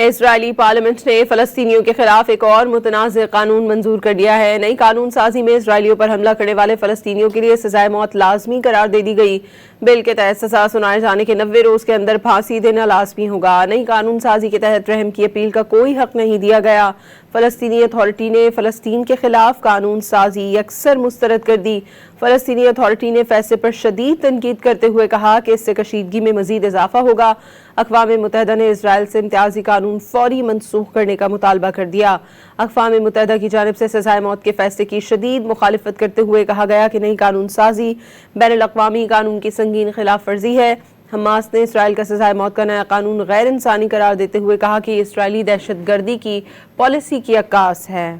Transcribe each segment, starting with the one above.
اسرائیلی parliament نے فلسطینیوں کے خلاف ایک اور متنازع قانون منظور کر دیا ہے۔ نئی قانون سازی میں اسرائیلیوں پر حملہ کرنے والے فلسطینیوں کے لیے سزائے موت لازمی قرار دے دی گئی۔ بل کے تحت سزا سنائے جانے کے 90 روز کے اندر پھانسی دینا لازمی ہوگا۔ نئی قانون سازی کے تحت رحم کی اپیل کا کوئی حق نہیں دیا گیا۔ فلسطینی اتھارٹی نے فلسطین کے خلاف قانون سازی اکثر مسترد کر دی۔ فلسطینی اتھارٹی نے فیصلے پر شدید تنقید کرتے ہوئے کہا کہ اس سے کشیدگی میں مزید اضافہ ہوگا۔ اقوام متحدہ نے اسرائیل سے امتیازی قانون فوری منسوخ کرنے کا مطالبہ کر دیا۔ اقوام متحدہ کی جانب سے سزائے موت کے فیصلے کی شدید مخالفت کرتے ہوئے کہا گیا کہ نئی قانون سازی بین الاقوامی قانون کی سنگین خلاف ورزی ہے۔ حماس نے اسرائیل کا سزائے موت کا نیا قانون غیر انسانی قرار دیتے ہوئے کہا کہ یہ اسرائیلی دہشت گردی کی پالیسی کی عکاس ہے۔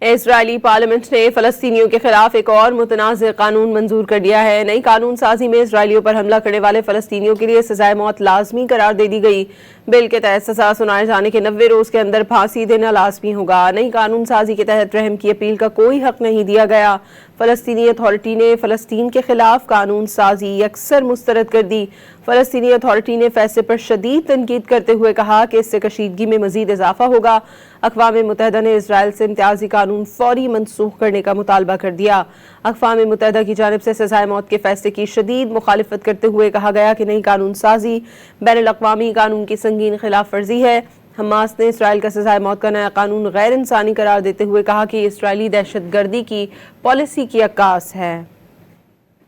اسرائیلی پارلیمنٹ نے فلسطینیوں کے خلاف ایک اور متنازع قانون منظور کر دیا ہے۔ نئی قانون سازی میں اسرائیلیوں پر حملہ کرنے والے فلسطینیوں کے لیے سزائے موت لازمی قرار دے دی گئی۔ بل کے تحت سزا سنائے جانے کے 90 روز کے اندر پھانسی دینا لازمی ہوگا۔ نئی قانون سازی کے تحت رحم کی اپیل کا کوئی حق نہیں دیا گیا۔ فلسطینی اتھارٹی نے فلسطین کے خلاف قانون سازی اکثر مسترد کر دی۔ فلسطینی اتھارٹی نے فیصلے پر شدید تنقید کرتے ہوئے کہا کہ اس سے کشیدگی میں مزید اضافہ ہوگا۔ اقوام متحدہ نے اسرائیل سے امتیازی قانون فوری منسوخ کرنے کا مطالبہ کر دیا۔ اقوام متحدہ کی جانب سے سزائے موت کے فیصلے کی شدید مخالفت کرتے ہوئے کہا گیا کہ نئی قانون سازی بین الاقوامی قانون کی سنگین خلاف ورزی ہے۔ حماس نے اسرائیل کا سزائے موت کا نیا قانون غیر انسانی قرار دیتے ہوئے کہا کہ یہ اسرائیلی دہشت گردی کی پالیسی کی عکاس ہے۔